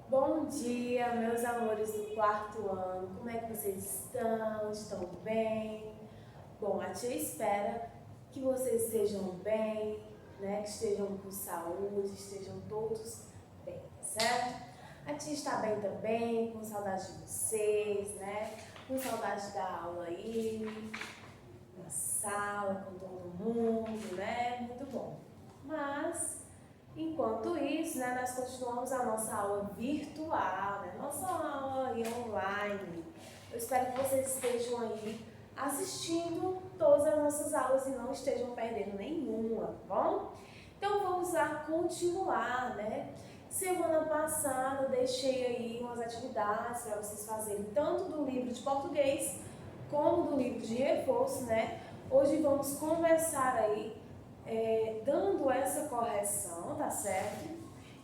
Bom dia, meus amores do quarto ano. Como é que vocês estão? Estão bem? Bom, a tia espera que vocês estejam bem, né? Que estejam com saúde, estejam todos bem, tá certo? A tia está bem também, com saudade de vocês, né? Com saudade da aula aí, na sala, com todo mundo, né? Muito bom. Mas enquanto isso, né, nós continuamos a nossa aula virtual, né, nossa aula aí online. Eu espero que vocês estejam aí assistindo todas as nossas aulas e não estejam perdendo nenhuma, tá bom? Então vamos lá continuar, né? Semana passada eu deixei aí umas atividades para vocês fazerem, tanto do livro de português como do livro de reforço, né? Hoje vamos conversar aí dando essa correção, tá certo?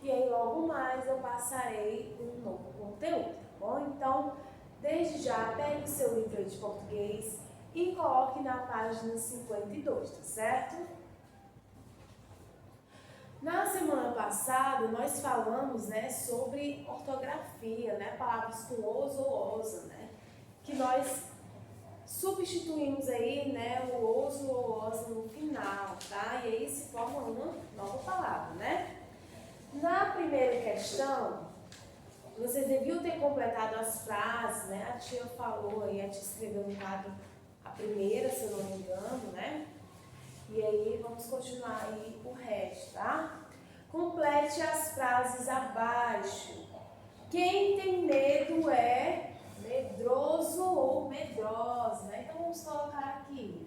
E aí logo mais eu passarei um novo conteúdo, tá bom? Então, desde já, pegue o seu livro de português e coloque na página 52, tá certo? Na semana passada, nós falamos, né, sobre ortografia, né, palavras com oso ou osa, né, que nós substituímos aí, né, o oso ou osa no final, tá? E aí se forma uma nova palavra, né? Na primeira questão, vocês deviam ter completado as frases, né? A tia falou aí, a tia escreveu no quadro a primeira, se eu não me engano, né? E aí vamos continuar aí o resto, tá? Complete as frases abaixo. Quem tem medo é medroso ou medrosa, né? Então vamos colocar aqui.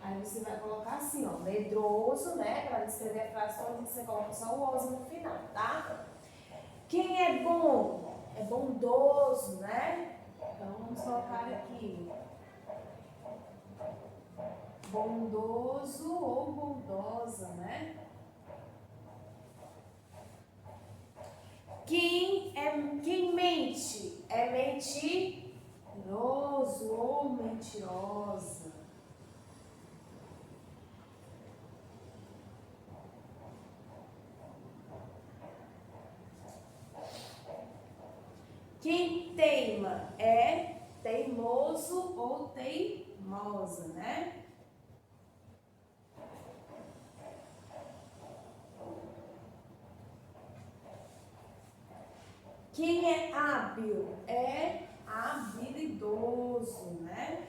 Aí você vai colocar assim, ó, medroso, né? Para descrever a frase toda, você coloca só o oso no final, tá? Quem é bom? É bondoso, né? Então vamos colocar aqui. Bondoso ou bondosa, né? Quem mente? É mentiroso ou mentirosa. Quem teima é teimoso ou teimosa, né? Quem é hábil é habilidoso, né?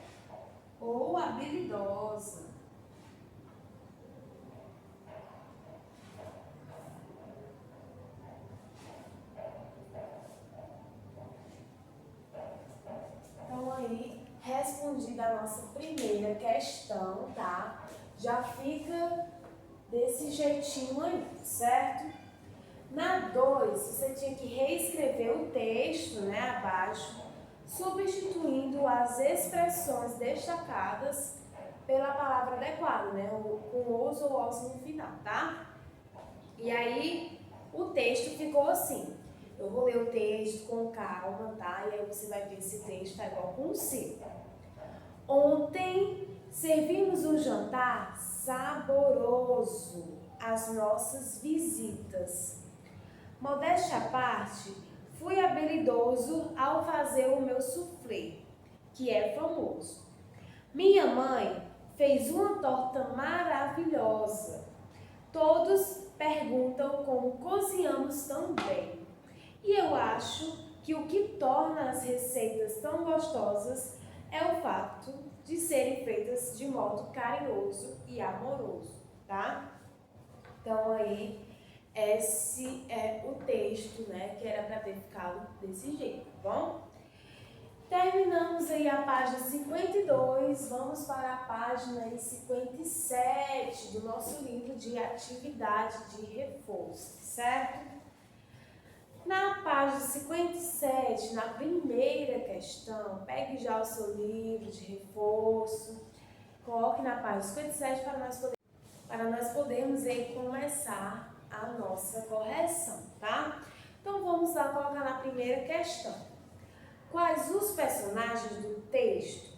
Ou habilidosa. Então aí, respondida a nossa primeira questão, tá? Já fica desse jeitinho aí, certo? Na 2, você tinha que reescrever o texto, né, abaixo, substituindo as expressões destacadas pela palavra adequada, né, com oso ou oso no final, tá? E aí, o texto ficou assim. Eu vou ler o texto com calma, tá? E aí você vai ver se o texto tá igual com o seu. Ontem servimos um jantar saboroso às nossas visitas. Modéstia à parte, fui habilidoso ao fazer o meu soufflé, que é famoso. Minha mãe fez uma torta maravilhosa. Todos perguntam como cozinhamos tão bem. E eu acho que o que torna as receitas tão gostosas é o fato de serem feitas de modo carinhoso e amoroso, tá? Então aí esse é o texto, né, que era para ter ficado desse jeito, tá bom? Terminamos aí a página 52, vamos para a página 57 do nosso livro de atividade de reforço, certo? Na página 57, na primeira questão, pegue já o seu livro de reforço, coloque na página 57 para nós podermos aí começar a nossa correção, tá? Então vamos lá colocar na primeira questão. Quais os personagens do texto?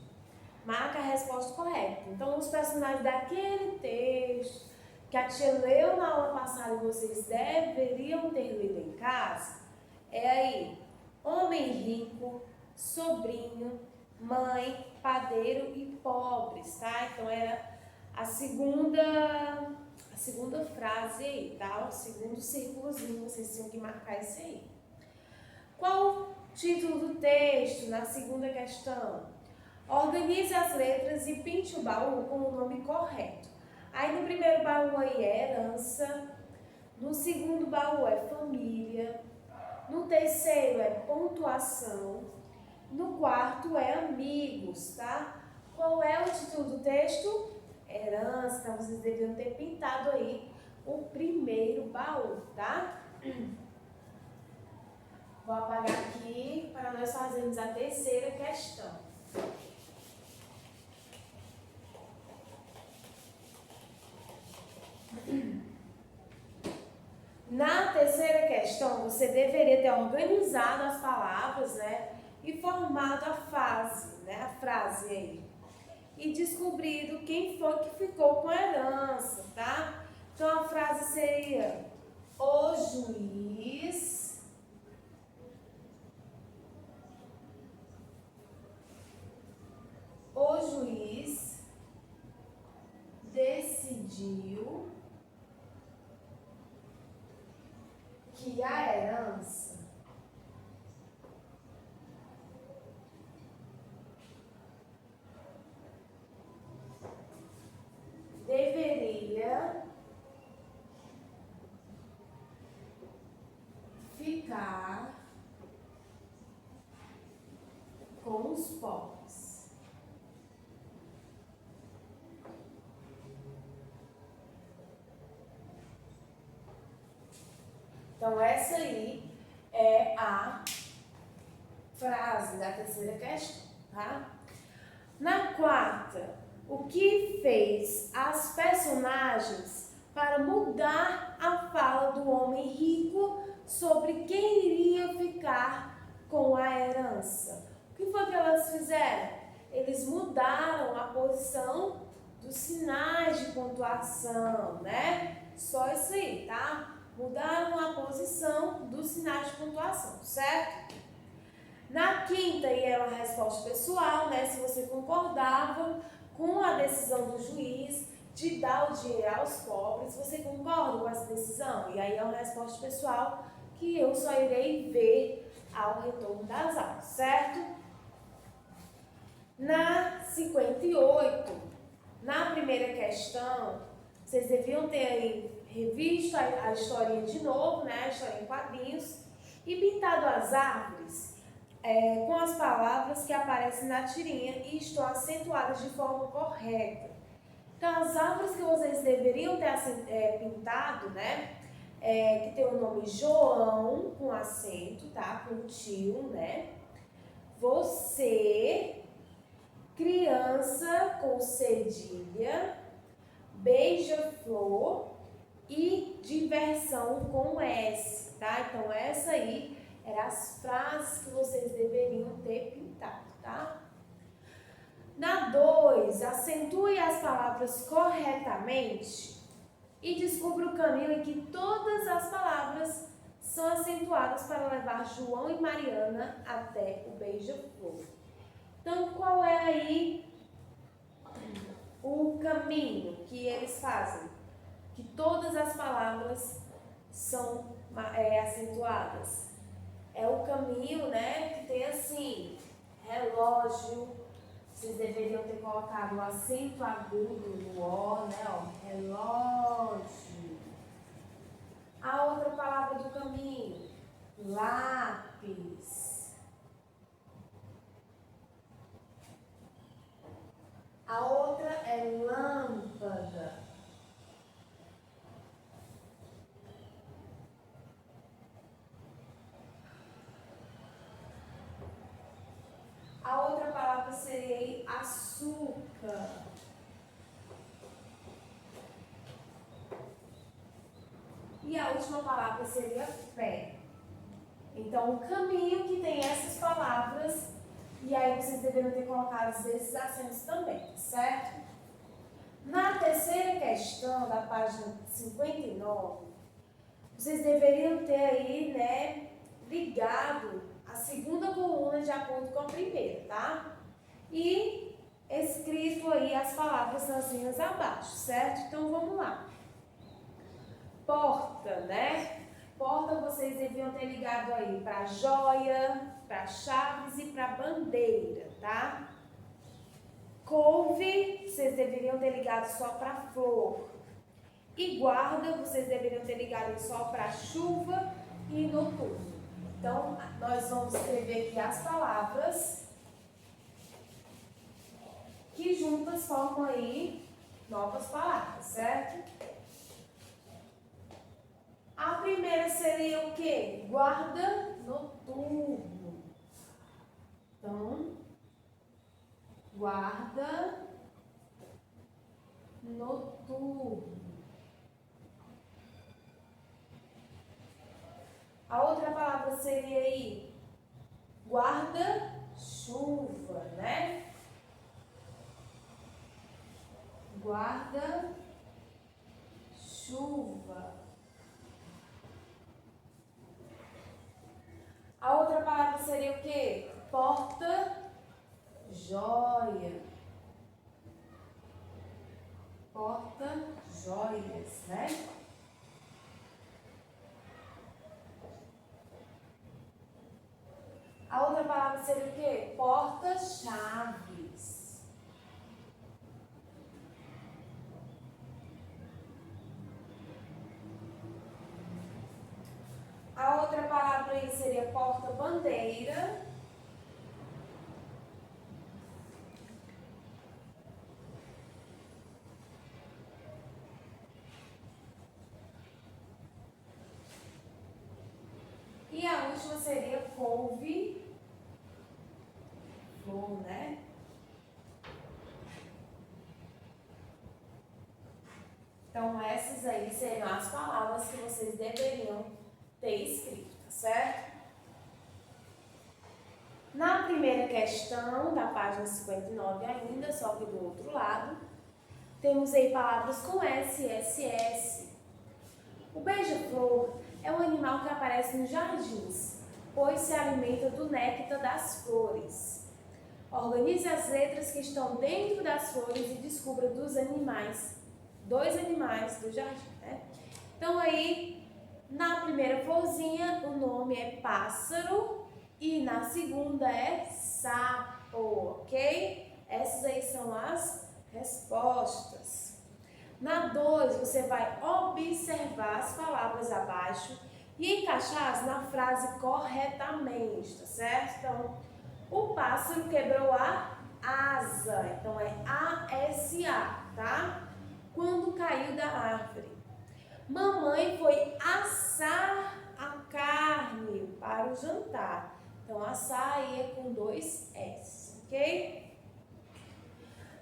Marca a resposta correta. correto. Então, os personagens daquele texto que a tia leu na aula passada e vocês deveriam ter lido em casa, é aí, homem rico, sobrinho, mãe, padeiro e pobres, tá? Então, era a segunda frase aí, tá? O segundo círculozinho, vocês tinham que marcar isso aí. Qual o título do texto na segunda questão? Organize as letras e pinte o baú com o nome correto. Aí no primeiro baú aí é herança, no segundo baú é família, no terceiro é pontuação, no quarto é amigos, tá? Qual é o título do texto? Herança, então vocês deviam ter pintado aí o primeiro baú, tá? Vou apagar aqui para nós fazermos a terceira questão. Na terceira questão, você deveria ter organizado as palavras, né? E formado a frase, né? A frase aí. E descobrido quem foi que ficou com a herança, tá? Então, a frase seria: o juiz decidiu que a herança deveria ficar com os pobres. Então, essa aí é a frase da terceira questão, tá? Na quarta, o que fez as personagens para mudar a fala do homem rico sobre quem iria ficar com a herança? O que foi que elas fizeram? Eles mudaram a posição dos sinais de pontuação, né? Só isso aí, tá? Mudaram a posição dos sinais de pontuação, certo? Na quinta, e é uma resposta pessoal, né? Se você concordava com a decisão do juiz de dar o dinheiro aos pobres, você concorda com essa decisão? E aí é uma resposta pessoal que eu só irei ver ao retorno das aulas, certo? Na 58, na primeira questão, vocês deviam ter aí revisto a historinha de novo, né? A historinha em quadrinhos, e pintado as árvores com as palavras que aparecem na tirinha e estão acentuadas de forma correta. Então, as árvores que vocês deveriam ter pintado, né? Que tem o nome João com acento, tá? Com tio, né? Você, criança com cedilha, beija-flor e diversão com S, tá? Então, essa aí eram as frases que vocês deveriam ter pintado, tá? Na 2, acentue as palavras corretamente e descubra o caminho em que todas as palavras são acentuadas para levar João e Mariana até o beija-flor. Então, qual é aí o caminho que eles fazem? Que todas as palavras são acentuadas. É o caminho, né, que tem assim, relógio, vocês deveriam ter colocado o acento agudo no O, né, ó, relógio. A outra palavra do caminho, lápis. A outra é lâmpada. A outra palavra seria açúcar. E a última palavra seria fé. Então, o caminho que tem essas palavras, e aí vocês deveriam ter colocado esses acentos também, certo? questão da página 59, vocês deveriam ter aí, né, ligado a segunda coluna de acordo com a primeira, tá? E escrito aí as palavras nas linhas abaixo, certo? Então vamos lá. Porta, né? Porta vocês deviam ter ligado aí para joia, para chaves e para bandeira, tá? Couve, vocês deveriam ter ligado só para flor. E guarda, vocês deveriam ter ligado só para chuva e noturno. Então, nós vamos escrever aqui as palavras que juntas formam aí novas palavras, certo? A primeira seria o quê? Guarda noturno. Então, guarda noturno. A outra palavra seria aí guarda-chuva, né? Guarda-chuva. A outra palavra seria o quê? Porta-joia. Porta-joias, né? A outra palavra seria o quê? Porta-chaves. A outra palavra aí seria porta-bandeira. E a última seria couve-flor, né? Então, essas aí seriam as palavras que vocês deveriam ter escrito, tá certo? Na primeira questão, da página 59 ainda, só que do outro lado, temos aí palavras com S, S, S. O beija-flor é um animal que aparece nos jardins, pois se alimenta do néctar das flores. Organize as letras que estão dentro das flores e descubra dois animais do jardim, né? Então aí, na primeira florzinha, o nome é pássaro e na segunda é sapo, ok? Essas aí são as respostas. Na 2, você vai observar as palavras abaixo e encaixá-las na frase corretamente, tá certo? Então, o pássaro quebrou a asa, então é A-S-A, tá? Quando caiu da árvore. Mamãe foi assar a carne para o jantar. Então, assar aí é com 2 S, ok?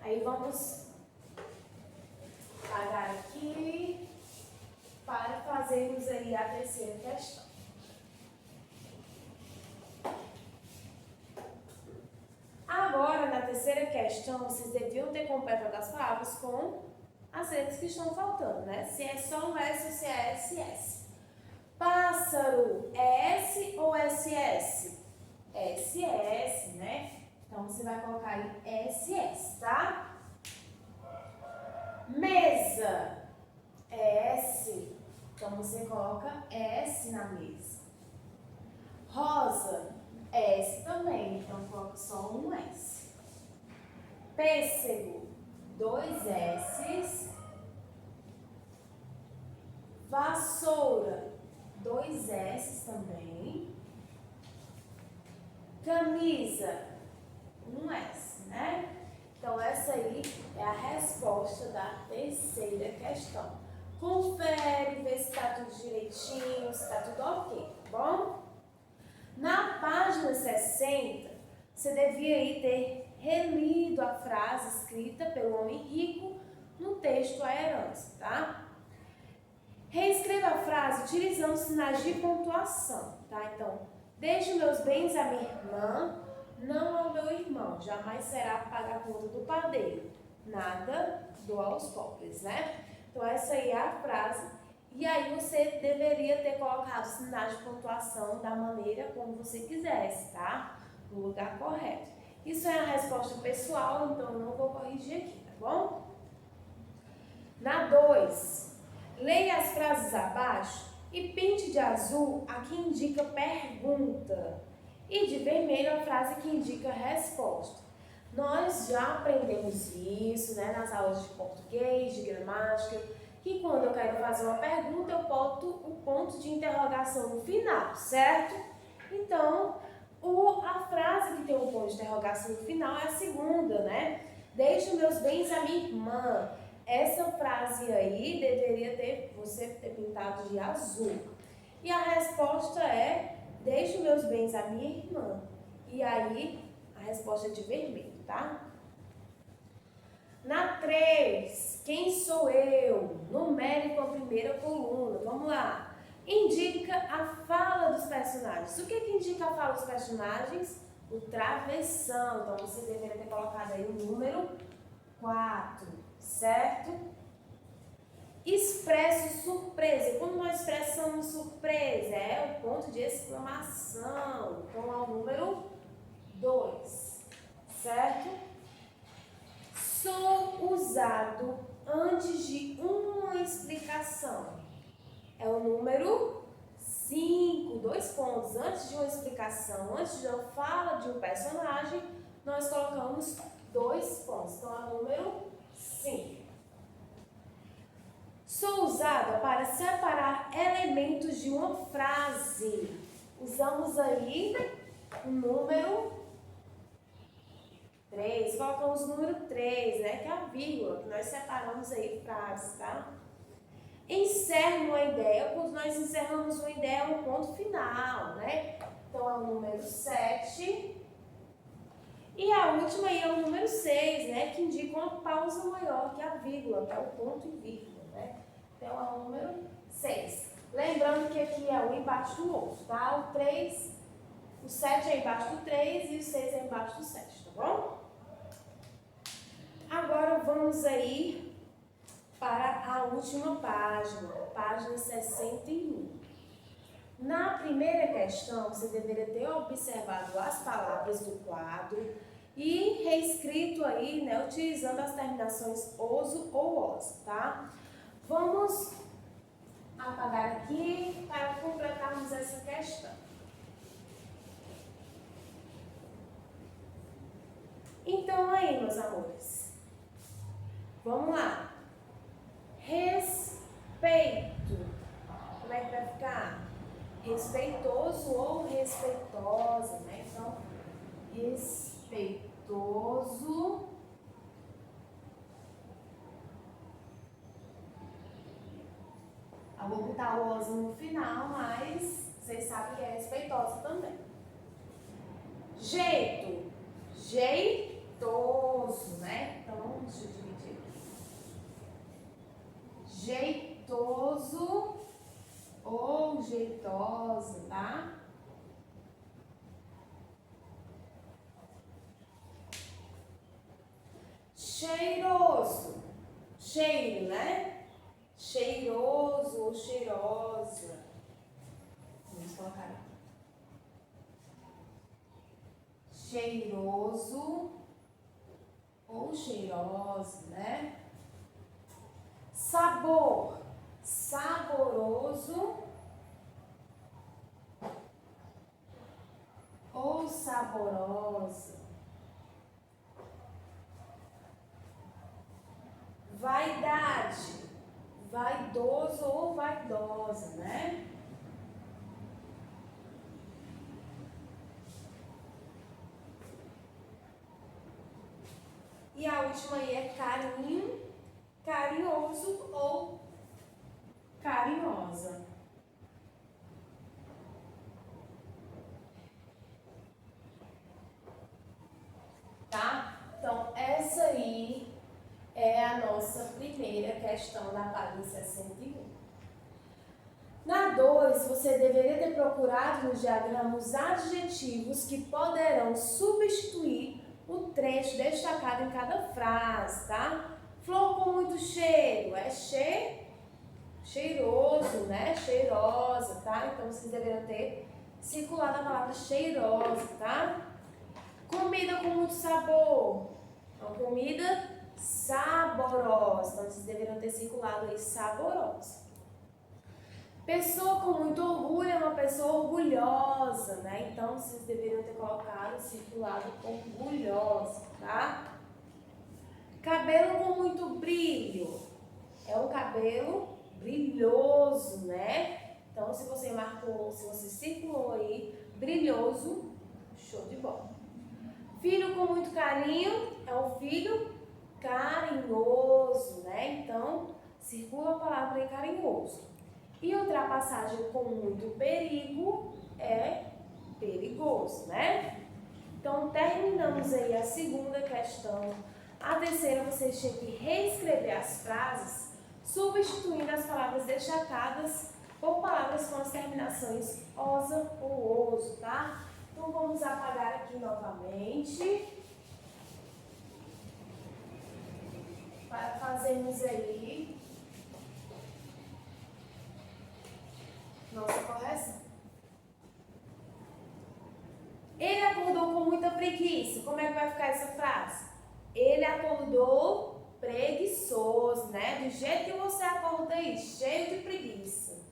Aí vamos pagar aqui para fazermos aí a terceira questão. Agora, na terceira questão, vocês deviam ter completado as palavras com as letras que estão faltando, né? Se é só um S ou se é SS. Pássaro, é S ou SS? SS, né? Então, você vai colocar aí SS, tá? Mesa, é S. Então, você coloca S na mesa. Rosa, S também. Então, coloca só um S. Pêssego, 2 S's. Vassoura, 2 S's também. Camisa, um S, né? Então, essa aí é a resposta da terceira questão. Confere, vê se está tudo direitinho, se está tudo ok, tá bom? Na página 60, você devia aí ter relido a frase escrita pelo homem rico no texto A Herança, tá? Reescreva a frase utilizando sinais de pontuação, tá? Então, deixe meus bens à minha irmã, não ao meu irmão, jamais será pagar a conta do padeiro. Nada dou aos pobres, né? Então, essa aí é a frase. E aí, você deveria ter colocado sinais de pontuação da maneira como você quisesse, tá? No lugar correto. Isso é a resposta pessoal, então eu não vou corrigir aqui, tá bom? Na 2, leia as frases abaixo e pinte de azul a que indica pergunta e de vermelho a frase que indica resposta. Nós já aprendemos isso, né, nas aulas de português, de gramática, que quando eu quero fazer uma pergunta, eu boto o ponto de interrogação no final, certo? Então, a frase que tem um ponto de interrogação no final é a segunda, né? Deixe meus bens à minha irmã. Essa frase aí deveria você ter pintado de azul. E a resposta é, deixe meus bens à minha irmã. E aí, a resposta é de vermelho, tá? Na 3, quem sou eu? Numérico, a primeira coluna. Vamos lá. Indica a fala dos personagens. O que indica a fala dos personagens? O travessão. Então, você deveria ter colocado aí o número 4, certo? Expresso surpresa. Quando nós expressamos surpresa, é o ponto de exclamação. Então, é o número 2, certo? Sou usado antes de uma explicação. É o número 5, 2 pontos. Antes de uma explicação, antes de uma fala de um personagem, nós colocamos 2 pontos. Então, é o número 5. Sou usada para separar elementos de uma frase. Usamos aí o número 3. Colocamos o número 3, né? Que é a vírgula, que nós separamos aí frases, tá? Encerro uma ideia. Quando nós encerramos uma ideia, é um ponto final, né? Então, é o número 7. E a última aí é o número 6, né? Que indica uma pausa maior que a vírgula, que é o ponto e vírgula, né? Então, é o número 6. Lembrando que aqui é um embaixo do outro, tá? O 3, o 7 é embaixo do 3 e o 6 é embaixo do 7, tá bom? Agora vamos aí para a última página, página 61. Na primeira questão, você deveria ter observado as palavras do quadro e reescrito aí, né, utilizando as terminações oso ou osa, tá? Vamos apagar aqui para completarmos essa questão. Então aí, meus amores, vamos lá. Respeito. Como é que vai ficar? Respeitoso ou respeitosa, né? Então, respeitoso. Eu vou botar o oso no final, mas vocês sabem que é respeitosa também. Jeito. Jeitoso, né? Então, deixa eu dividir aqui. Jeitoso ou jeitosa, tá? Cheiroso. Cheiro, né? Cheiroso ou cheirosa. Vamos colocar aqui. Cheiroso ou cheirosa, né? Sabor. Saboroso ou saborosa. Vaidade. Vaidoso ou vaidosa, né? E a última aí é carinho, carinhoso ou carinhosa. Tá? Então, essa aí é a nossa primeira questão da página 61. Na 2, você deveria ter procurado no diagrama os adjetivos que poderão substituir o trecho destacado em cada frase, tá? Flor com muito cheiro é cheirosa. cheiroso, né? Cheirosa, tá? Então vocês deveriam ter circulado a palavra cheirosa, tá? Comida com muito sabor. Uma comida saborosa. Então vocês deveriam ter circulado aí saborosa. Pessoa com muito orgulho é uma pessoa orgulhosa, né? Então vocês deveriam ter colocado, circulado orgulhosa, tá? Cabelo com muito brilho. É um cabelo brilhoso, né? Então, se você marcou, se você circulou aí, brilhoso, show de bola. Filho com muito carinho é um filho carinhoso, né? Então, circula a palavra aí carinhoso. E ultrapassagem com muito perigo é perigoso, né? Então, terminamos aí a segunda questão. A terceira, vocês tinham que reescrever as frases, substituindo as palavras destacadas por palavras com as terminações osa ou oso, tá? Então, vamos apagar aqui novamente, para fazermos aí nossa correção. Ele acordou com muita preguiça. Como é que vai ficar essa frase? Ele acordou preguiçoso, né? Do jeito que você acorda aí, cheio de preguiça.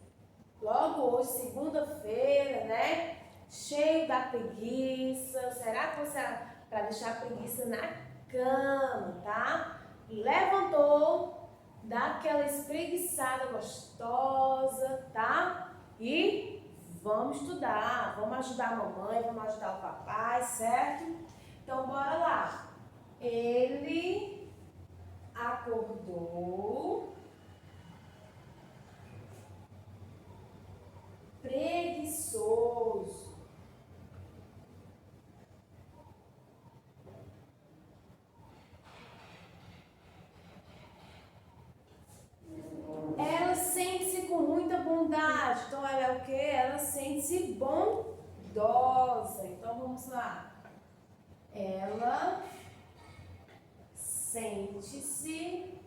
Logo hoje, segunda-feira, né? Cheio da preguiça. Será que você para deixar a preguiça na cama, tá? Levantou, dá aquela espreguiçada gostosa, tá? E vamos estudar, vamos ajudar a mamãe, vamos ajudar o papai, certo? Então, bora lá. Ele acordou preguiçoso. Ela sente-se com muita bondade. Então, ela é o quê? Ela sente-se bondosa. Então, vamos lá. Ela sente-se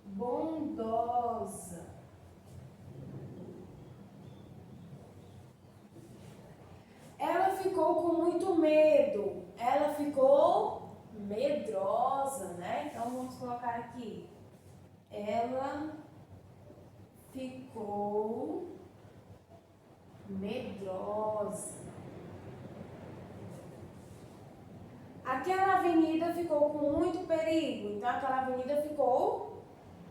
bondosa. Ela ficou com muito medo. Ela ficou medrosa, né? Então, vamos colocar aqui. Ela ficou medrosa. Aquela avenida ficou com muito perigo. Então, aquela avenida ficou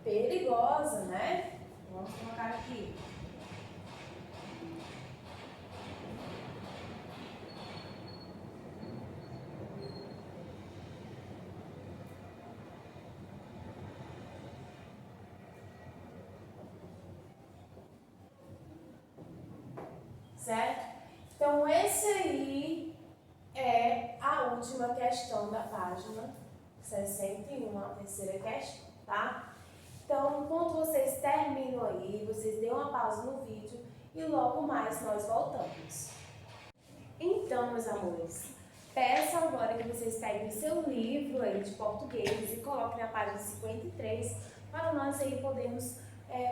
perigosa, né? Vamos colocar aqui. Certo? Então, esse aí é a última questão da página 61, a terceira questão, tá? Então, enquanto vocês terminam aí, vocês dêem uma pausa no vídeo e logo mais nós voltamos. Então, meus amores, peço agora que vocês peguem o seu livro aí de português e coloquem na página 53 para nós aí podermos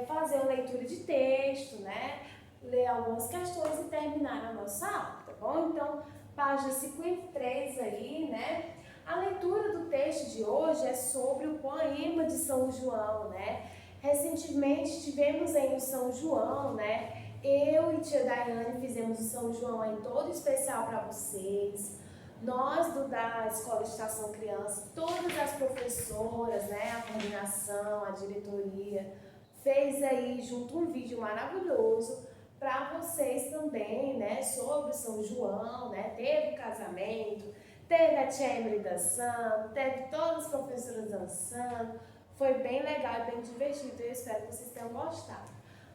fazer uma leitura de texto, né? Ler algumas questões e terminar a nossa aula, tá bom? Então, página 53 aí, né? A leitura do texto de hoje é sobre o poema de São João, né? Recentemente tivemos aí o São João, né? Eu e tia Daiane fizemos o São João aí todo especial para vocês. Nós da Escola Estação Criança, todas as professoras, né? A coordenação, a diretoria, fez aí junto um vídeo maravilhoso para vocês também, né, sobre São João, né, teve o casamento, teve a tia Emily dançando, teve todas as professoras dançando, foi bem legal e bem divertido, eu espero que vocês tenham gostado.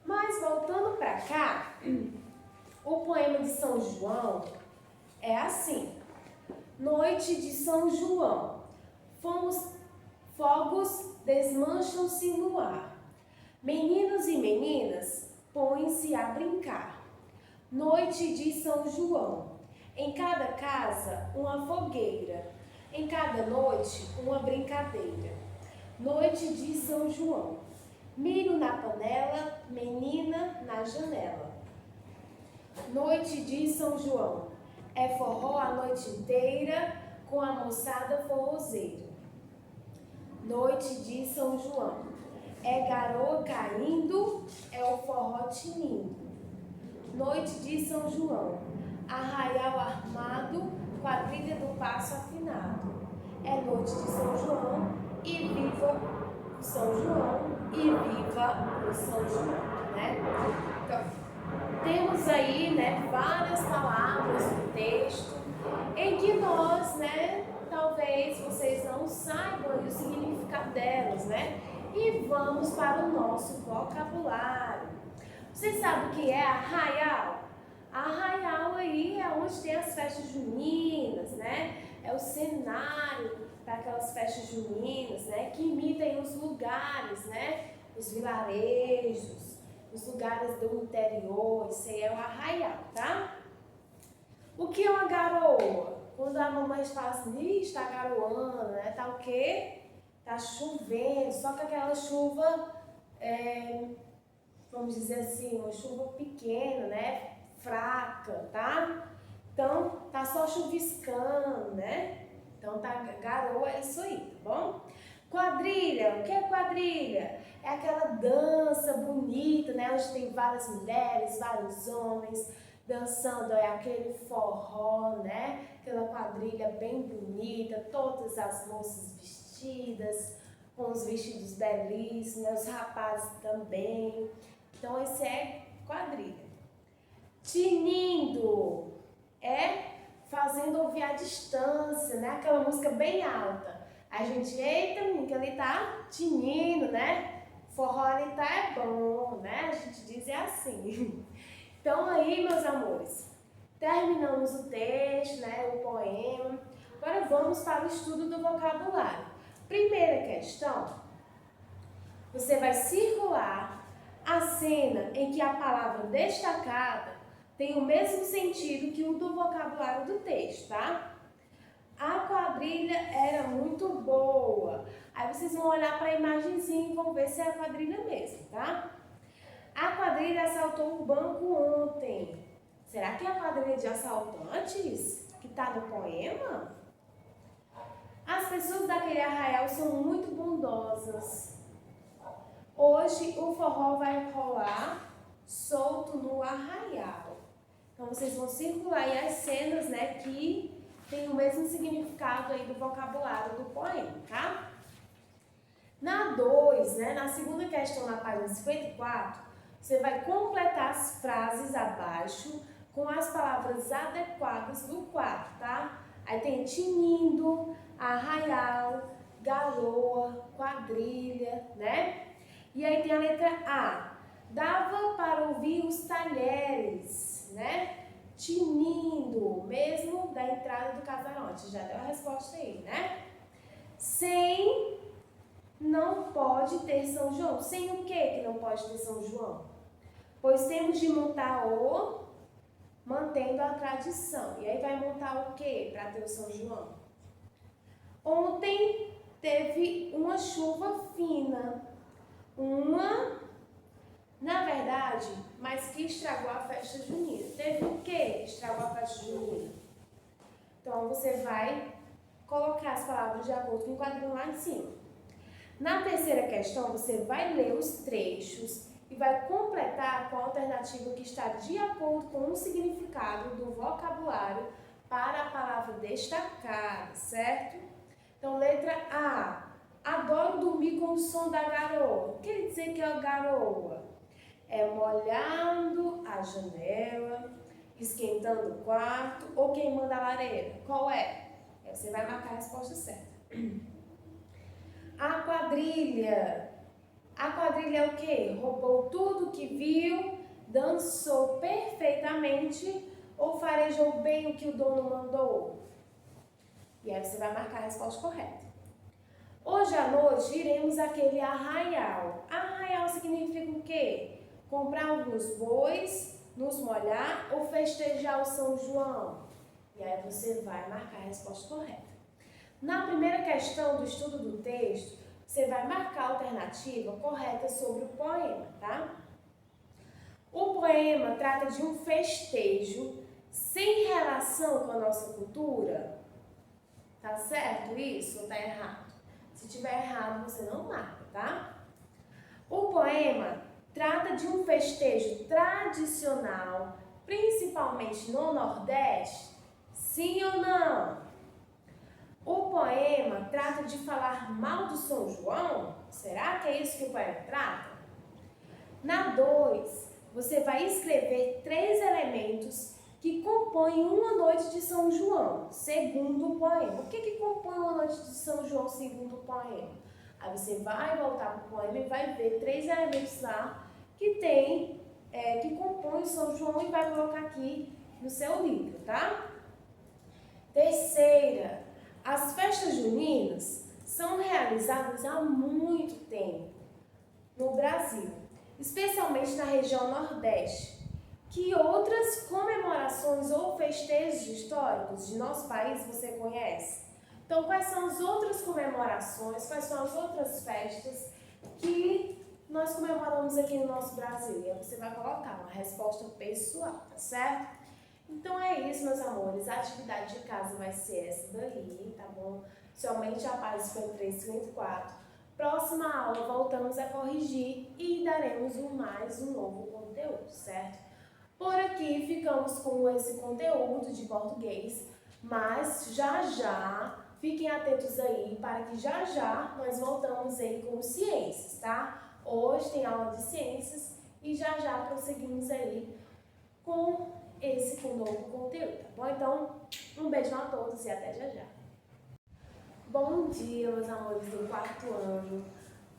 Mas voltando para cá, o poema de São João é assim: Noite de São João, fogos desmancham-se no ar, meninos e meninas põe-se a brincar. Noite de São João. Em cada casa, uma fogueira. Em cada noite, uma brincadeira. Noite de São João. milho na panela, menina na janela. Noite de São João, é forró a noite inteira, com a moçada forrozeira. Noite de São João, é garoa caindo, é o forró tinindo. Noite de São João, arraial armado, quadrilha do passo afinado. É noite de São João e viva o São João e viva o São João, né? Então, temos aí, né, várias palavras no texto em que nós, né, talvez vocês não saibam o significado delas, né? E vamos para o nosso vocabulário. Vocês sabem o que é arraial? Arraial aí é onde tem as festas juninas, né? É o cenário para aquelas festas juninas, né? Que imitam os lugares, né? Os vilarejos, os lugares do interior, isso aí é o arraial, tá? O que é uma garoa? Quando a mamãe fala assim, está garoando, né? Tá o quê? Tá chovendo, só que aquela chuva, vamos dizer assim, uma chuva pequena, né? Fraca, tá? Então, tá só chuviscando, né? Então, tá garoa, é isso aí, tá bom? Quadrilha, o que é quadrilha? É aquela dança bonita, né? Onde tem várias mulheres, vários homens dançando, é aquele forró, né? Aquela quadrilha bem bonita, todas as moças vestidas, com os vestidos belíssimos, né? Os rapazes também. Então, esse é quadrilha. Tinindo é fazendo ouvir a distância, né? Aquela música bem alta. A gente, eita, menino, que ali tá tinindo, né? Forró ali tá é bom, né? A gente diz é assim. Então aí, meus amores, terminamos o texto, né? O poema. Agora vamos para o estudo do vocabulário. Primeira questão, você vai circular a cena em que a palavra destacada tem o mesmo sentido que o do vocabulário do texto, tá? A quadrilha era muito boa. Aí vocês vão olhar para a imagenzinha e vão ver se é a quadrilha mesmo, tá? A quadrilha assaltou o banco ontem. Será que é a quadrilha de assaltantes que está no poema? As pessoas daquele arraial são muito bondosas. Hoje o forró vai rolar solto no arraial. Então vocês vão circular aí as cenas, né, que tem o mesmo significado aí do vocabulário do poema, tá? Na 2, né, na segunda questão, na página 54, você vai completar as frases abaixo com as palavras adequadas do quadro, tá? Aí tem tinindo, arraial, garoa, quadrilha, né? E aí tem a letra A. Dava para ouvir os talheres, né? Tinindo, mesmo da entrada do casarão. Já deu a resposta aí, né? Sem, não pode ter São João. Sem o que não pode ter São João? Pois temos de montar o mantendo a tradição. E aí vai montar o que para ter o São João? Ontem teve uma chuva fina. Na verdade, mas que estragou a festa junina. Teve o que estragou a festa junina? Então, você vai colocar as palavras de acordo com o quadrinho lá em cima. Na terceira questão, você vai ler os trechos e vai completar com a alternativa que está de acordo com o significado do vocabulário para a palavra destacada, certo? Então, letra A. Adoro dormir com o som da garoa. Quer dizer que é a garoa? É molhando a janela, esquentando o quarto ou queimando a lareira? Qual é? Aí você vai marcar a resposta certa. A quadrilha. A quadrilha é o quê? Roubou tudo que viu, dançou perfeitamente ou farejou bem o que o dono mandou? E aí você vai marcar a resposta correta. Hoje à noite iremos àquele arraial. Arraial significa o quê? Comprar alguns bois, nos molhar ou festejar o São João? E aí você vai marcar a resposta correta. Na primeira questão do estudo do texto, você vai marcar a alternativa alternativa correta sobre o poema, tá? O poema trata de um festejo sem relação com a nossa cultura. Tá certo isso ou tá errado? Se tiver errado, você não marca, tá? O poema trata de um festejo tradicional, principalmente no Nordeste? Sim ou não? O poema trata de falar mal do São João? Será que é isso que o poema trata? Na 2, você vai escrever 3 elementos que compõem uma noite de São João, segundo o poema. O que compõe uma noite de São João, segundo o poema? Aí você vai voltar para o poema e vai ver 3 elementos lá que compõem o São João e vai colocar aqui no seu livro, tá? Terceira, as festas juninas são realizadas há muito tempo no Brasil, especialmente na região Nordeste. Que outras comemorações ou festejos históricos de nosso país você conhece? Então, quais são as outras comemorações, quais são as outras festas que nós comemoramos aqui no nosso Brasil? E aí você vai colocar uma resposta pessoal, tá certo? Então é isso, meus amores. A atividade de casa vai ser essa daí, tá bom? Somente a página 53 e 54. Próxima aula voltamos a corrigir e daremos mais um novo conteúdo, certo? Por aqui ficamos com esse conteúdo de português, mas já fiquem atentos aí para que já nós voltamos aí com ciências, tá? Hoje tem aula de ciências e já prosseguimos aí com esse novo conteúdo, tá bom? Então, um beijo a todos e até já. Bom dia, meus amores do 4º ano.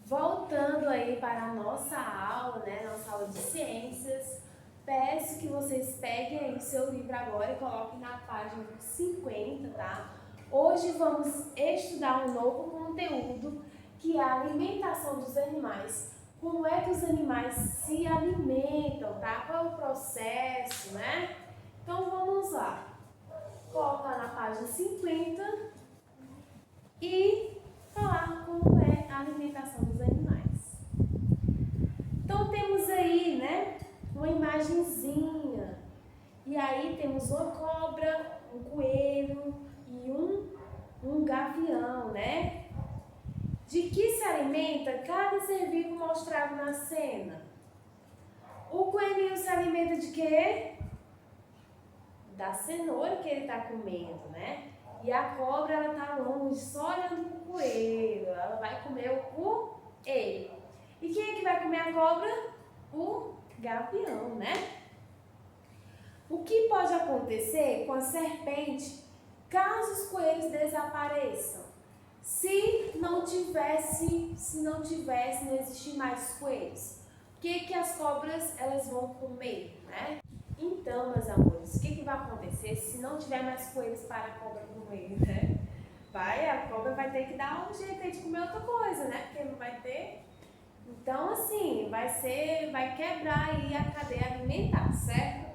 Voltando aí para a nossa aula, né? Nossa aula de ciências. Peço que vocês peguem aí o seu livro agora e coloquem na página 50, tá? Hoje vamos estudar um novo conteúdo que é a alimentação dos animais. Como é que os animais se alimentam, tá? Qual é o processo, né? Então vamos lá. Coloca na página 50 e falar como é a alimentação dos animais. Então temos aí, né, uma imagenzinha. E aí temos uma cobra, um coelho e um gavião, né? De que se alimenta cada ser vivo mostrado na cena? O coelhinho se alimenta de quê? Da cenoura que ele está comendo, né? E a cobra, ela está longe, só olhando para o coelho. Ela vai comer o coelho. E quem é que vai comer a cobra? O gavião, né? O que pode acontecer com a serpente caso os coelhos desapareçam? Se não existir mais coelhos, o que as cobras elas vão comer, né? Então, meus amores, o que vai acontecer se não tiver mais coelhos para a cobra comer, né? A cobra vai ter que dar um jeito aí de comer outra coisa, né? Porque não vai ter. Então, assim, vai quebrar aí a cadeia alimentar, certo?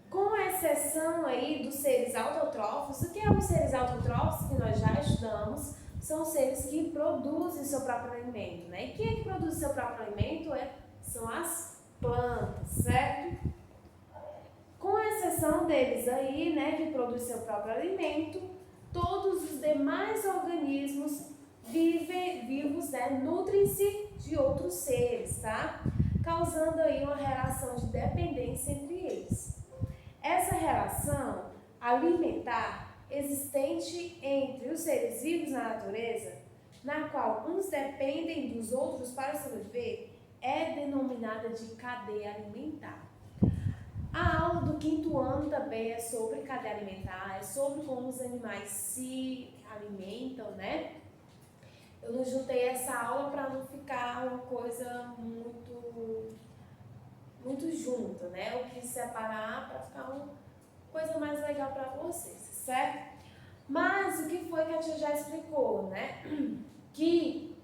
Com exceção aí dos seres autotrófos, o que é os seres autotrófos que nós já estudamos? São seres que produzem seu próprio alimento, né? E quem é que produz seu próprio alimento? São as plantas, certo? Com exceção deles aí, né, que produz seu próprio alimento, todos os demais organismos vivos, né, nutrem-se de outros seres, tá? Causando aí uma relação de dependência entre eles. Essa relação alimentar existente entre os seres vivos na natureza, na qual uns dependem dos outros para sobreviver, é denominada de cadeia alimentar. A aula do 5º ano também é sobre cadeia alimentar, é sobre como os animais se alimentam, né? Eu não juntei essa aula para não ficar uma coisa muito junta, né? Eu quis separar para ficar uma coisa mais legal para vocês, certo? Mas o que foi que a tia já explicou, né? Que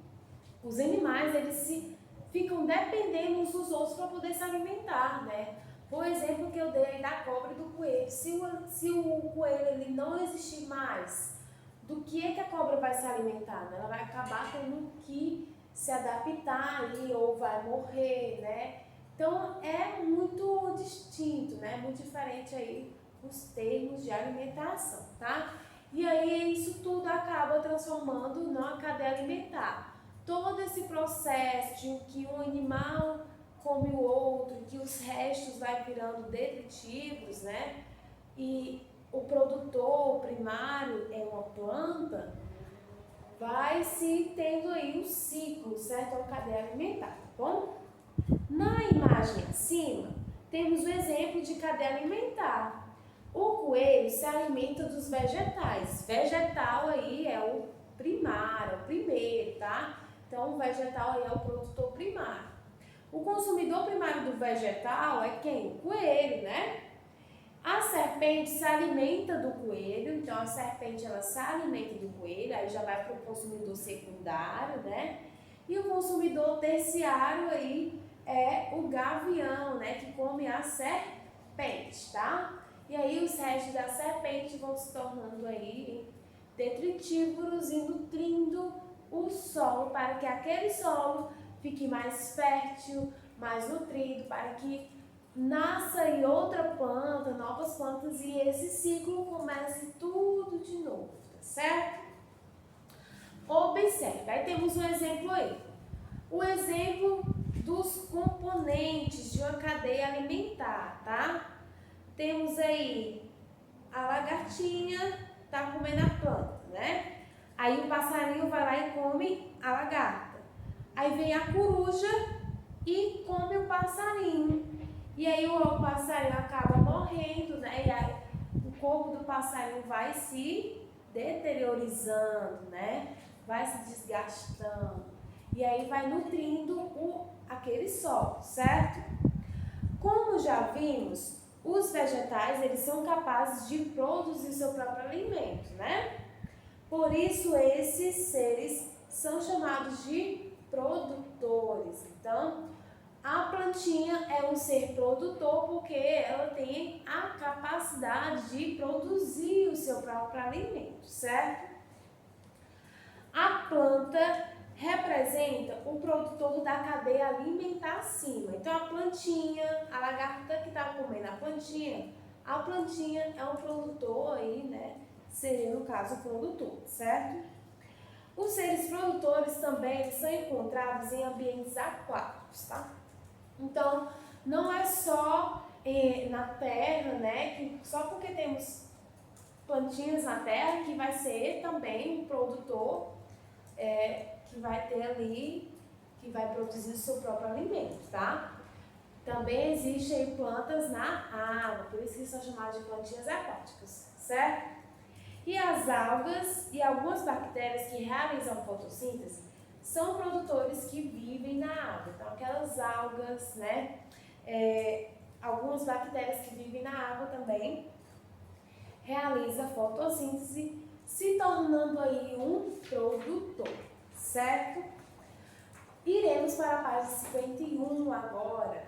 os animais, eles ficam dependendo uns dos outros para poder se alimentar, né? Por exemplo, que eu dei aí da cobra e do coelho. Se o coelho ele não existir mais, do que a cobra vai se alimentar? Né? Ela vai acabar tendo que se adaptar aí ou vai morrer, né? Então é muito distinto, né? Muito diferente aí os termos de alimentação, tá? E aí isso tudo acaba transformando numa cadeia alimentar. Todo esse processo de que um animal come o outro, que os restos vai virando detritivos, né? E o produtor primário é uma planta, vai se tendo aí um ciclo, certo? Uma cadeia alimentar, tá bom? Na imagem acima, temos o exemplo de cadeia alimentar. O coelho se alimenta dos vegetais. Vegetal aí é o primário, o primeiro, tá? Então, o vegetal aí é o produtor primário. O consumidor primário do vegetal é quem? O coelho, né? A serpente se alimenta do coelho, então a serpente ela se alimenta do coelho, aí já vai para o consumidor secundário, né? E o consumidor terciário aí é o gavião, né? Que come a serpente, tá? E aí os restos da serpente vão se tornando aí detritívoros e nutrindo o solo para que aquele solo fique mais fértil, mais nutrido, para que nasça aí outra planta, novas plantas e esse ciclo comece tudo de novo, tá certo? Observe, aí temos um exemplo aí. O exemplo dos componentes de uma cadeia alimentar, tá? Temos aí a lagartinha, tá comendo a planta, né? Aí o passarinho vai lá e come a lagarta. Aí vem a coruja e come o passarinho. E aí o passarinho acaba morrendo, né? E aí o corpo do passarinho vai se deteriorizando, né? Vai se desgastando. E aí vai nutrindo aquele solo, certo? Como já vimos, os vegetais, eles são capazes de produzir seu próprio alimento, né? Por isso, esses seres são chamados de produtores. Então, a plantinha é um ser produtor porque ela tem a capacidade de produzir o seu próprio alimento, certo? A planta representa o produtor da cadeia alimentar acima. Então, a plantinha, a lagarta que está comendo a plantinha é um produtor aí, né? Seria, no caso, o produtor, certo? Os seres produtores também são encontrados em ambientes aquáticos, tá? Então, não é só na terra, né? Que só porque temos plantinhas na terra que vai ser também um produtor que vai ter ali, que vai produzir o seu próprio alimento, tá? Também existem plantas na água, por isso que são chamadas de plantinhas aquáticas, certo? E as algas e algumas bactérias que realizam fotossíntese são produtores que vivem na água. Então, aquelas algas, né? Algumas bactérias que vivem na água também realizam fotossíntese, se tornando aí um produtor, certo? Iremos para a página 51 agora.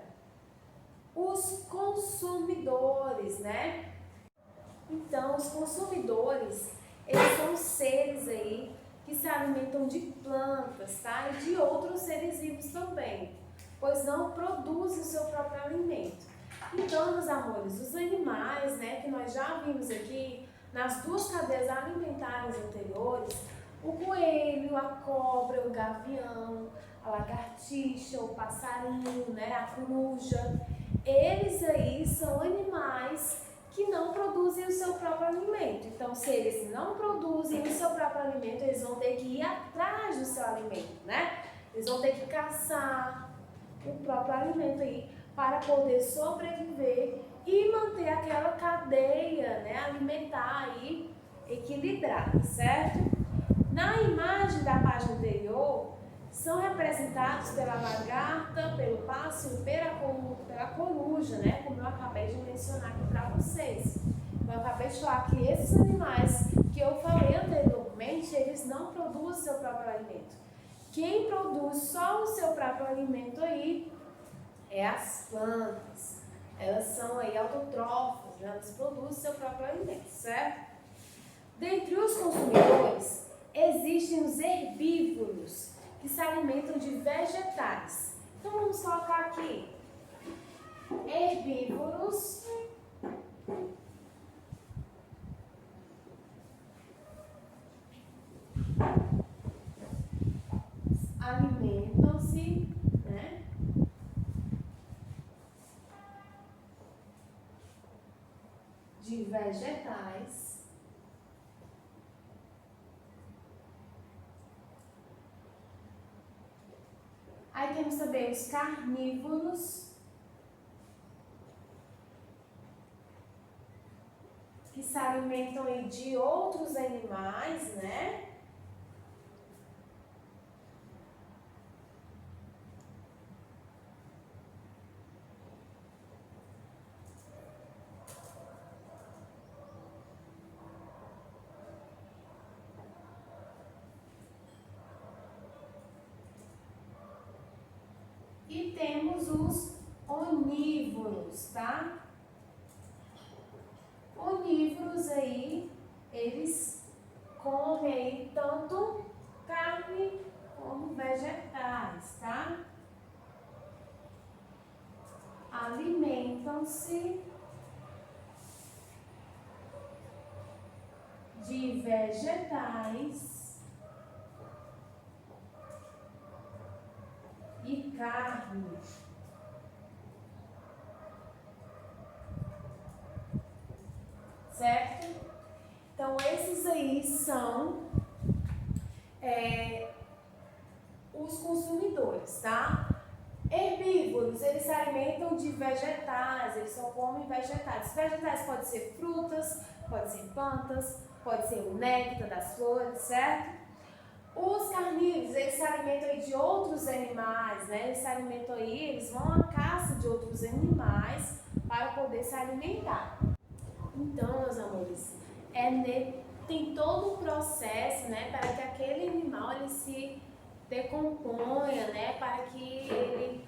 Os consumidores, né? Então, os consumidores, eles são seres aí que se alimentam de plantas, tá? E de outros seres vivos também, pois não produzem o seu próprio alimento. Então, meus amores, os animais, né, que nós já vimos aqui nas duas cadeias alimentares anteriores, o coelho, a cobra, o gavião, a lagartixa, o passarinho, né, a coruja, eles aí são animais que não produzem o seu próprio alimento. Então, se eles não produzem o seu próprio alimento, eles vão ter que ir atrás do seu alimento, né? Eles vão ter que caçar o próprio alimento aí para poder sobreviver e manter aquela cadeia, né, alimentar aí equilibrada, certo? Na imagem da página anterior, são representados pela lagarta, pelo pássaro, pela coruja, né? Como eu acabei de mencionar aqui para vocês. Eu acabei de falar que esses animais que eu falei anteriormente, eles não produzem seu próprio alimento. Quem produz só o seu próprio alimento aí é as plantas. Elas são aí autotróficas, né? Elas produzem seu próprio alimento, certo? Dentre os consumidores, existem os herbívoros. que se alimentam de vegetais. Então vamos colocar aqui herbívoros alimentam-se, né, de vegetais. Aí temos também os carnívoros, que se alimentam aí de outros animais, né? E temos os onívoros, tá? Onívoros aí, eles comem aí tanto carne como vegetais, tá? Alimentam-se de vegetais e carne. Certo? Então, esses aí são os consumidores, tá? Herbívoros, eles se alimentam de vegetais, eles só comem vegetais. Vegetais pode ser frutas, pode ser plantas, pode ser o néctar das flores, certo? Os carnívoros, eles se alimentam aí de outros animais, né? Eles se alimentam aí, eles vão à caça de outros animais para poder se alimentar. Então, meus amores, tem todo um processo, né, para que aquele animal ele se decomponha, né, para que ele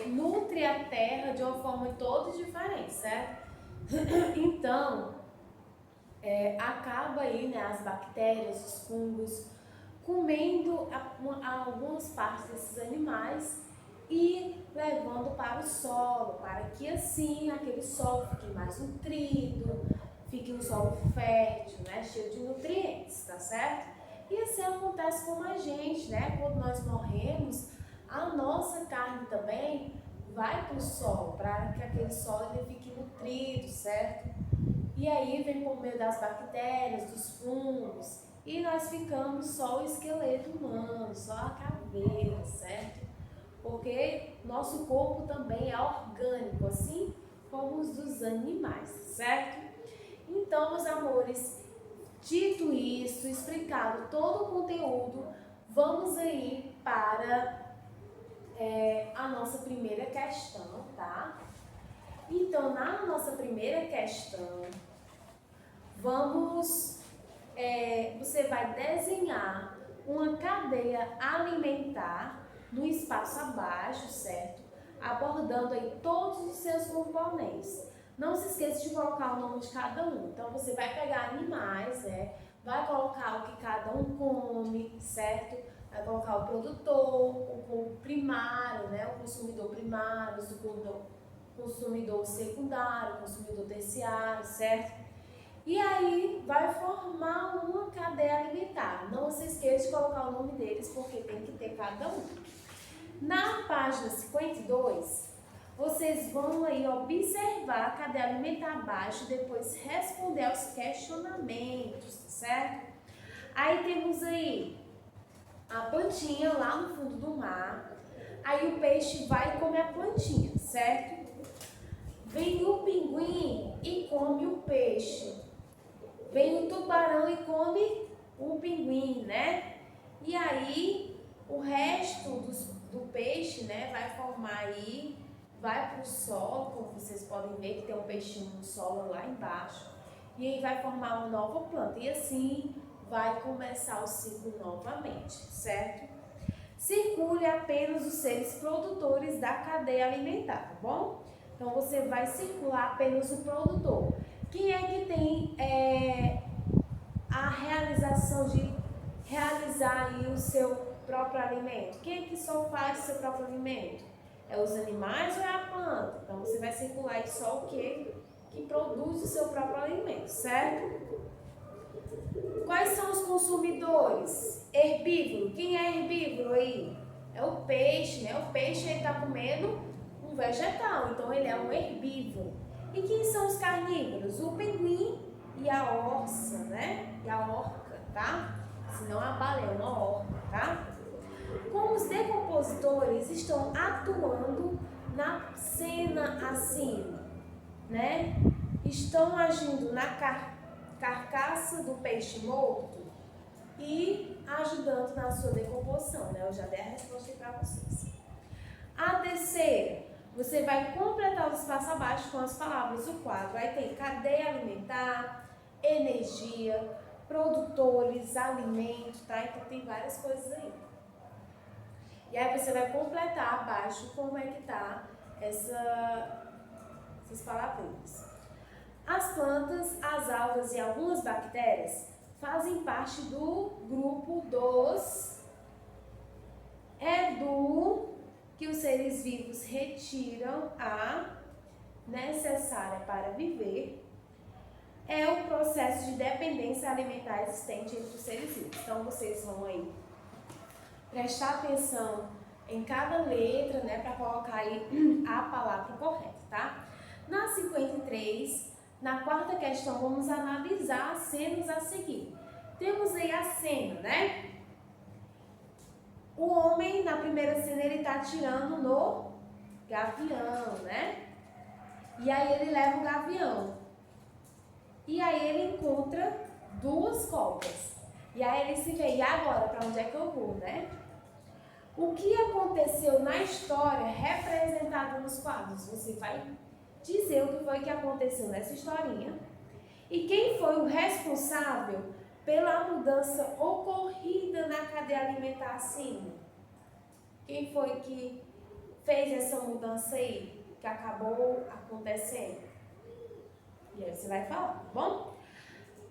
nutre a terra de uma forma toda diferente, certo? Então, acaba aí, né, as bactérias, os fungos, comendo algumas partes desses animais e levando para o solo, para que assim aquele solo fique mais nutrido, fique um solo fértil, né, cheio de nutrientes, tá certo? E assim acontece com a gente, né? Quando nós morremos, a nossa carne também vai para o solo, para que aquele solo ele fique nutrido, certo? E aí vem por meio das bactérias, dos fungos, e nós ficamos só o esqueleto humano, só a caveira, certo? Porque nosso corpo também é orgânico, assim como os dos animais, certo? Então, meus amores, dito isso, explicado todo o conteúdo, vamos aí para a nossa primeira questão, tá? Então, na nossa primeira questão, você vai desenhar uma cadeia alimentar no espaço abaixo, certo? Abordando aí todos os seus componentes. Não se esqueça de colocar o nome de cada um. Então, você vai pegar animais, vai colocar o que cada um come, certo? Vai colocar o produtor, o primário, né? O consumidor primário, o consumidor secundário, o consumidor terciário, certo? E aí vai formar uma cadeia alimentar. Não se esqueça de colocar o nome deles, porque tem que ter cada um. Na página 52, vocês vão aí observar a cadeia alimentar abaixo e depois responder aos questionamentos, certo? Aí temos aí a plantinha lá no fundo do mar. Aí o peixe vai comer a plantinha, certo? Vem o pinguim e come o peixe. Vem o tubarão e come o pinguim, né? E aí o resto do peixe, né, vai formar aí, vai para o solo, como vocês podem ver que tem um peixinho no solo lá embaixo. E aí vai formar uma nova planta. E assim vai começar o ciclo novamente, certo? Circule apenas os seres produtores da cadeia alimentar, tá bom? Então você vai circular apenas o produtor. Quem é que tem a realização de realizar aí próprio alimento? Quem é que só faz o seu próprio alimento? É os animais ou é a planta? Então você vai circular aí só o que produz o seu próprio alimento, certo? Quais são os consumidores? Herbívoro. Quem é herbívoro aí? É o peixe, né? O peixe ele está comendo um vegetal, então ele é um herbívoro. E quem são os carnívoros? O pinguim e a orça, né? E a orca, tá? Senão a baleia é uma orca, tá? Como os decompositores estão atuando na cena acima, né? Estão agindo na carcaça do peixe morto e ajudando na sua decomposição, né? Eu já dei a resposta aí para vocês. A terceira, você vai completar o espaço abaixo com as palavras do quadro. Vai ter cadeia alimentar, energia, produtores, alimento, tá? Então tem várias coisas aí. E aí você vai completar abaixo como é que tá essas palavrinhas. As plantas, as algas e algumas bactérias fazem parte do grupo dos que os seres vivos retiram a necessária para viver. É o processo de dependência alimentar existente entre os seres vivos. Então vocês vão aí prestar atenção em cada letra, né, para colocar aí a palavra correta, tá? Na 53, na quarta questão, vamos analisar as cenas a seguir. Temos aí a cena, né? O homem, na primeira cena, ele tá atirando no gavião, né? E aí ele leva o gavião. E aí ele encontra duas cobras. E aí ele se vê, e agora, para onde é que eu vou, né? O que aconteceu na história representada nos quadros? Você vai dizer o que foi que aconteceu nessa historinha e quem foi o responsável pela mudança ocorrida na cadeia alimentar acima. Quem foi que fez essa mudança aí, que acabou acontecendo? E aí você vai falar, tá bom?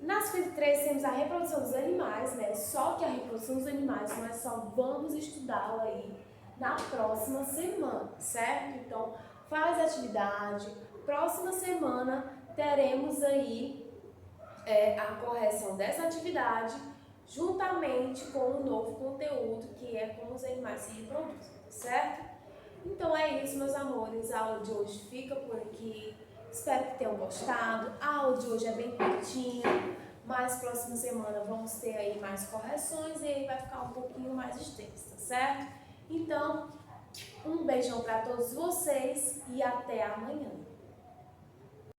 Na 53 temos a reprodução dos animais, né? Só que a reprodução dos animais nós só vamos estudá-la aí na próxima semana, certo? Então, faz a atividade. Próxima semana teremos aí a correção dessa atividade juntamente com o novo conteúdo que é como os animais se reproduzem, certo? Então é isso, meus amores. A aula de hoje fica por aqui. Espero que tenham gostado. A aula de hoje é bem curtinha, mas próxima semana vamos ter aí mais correções e aí vai ficar um pouquinho mais extensa, certo? Então, um beijão para todos vocês e até amanhã.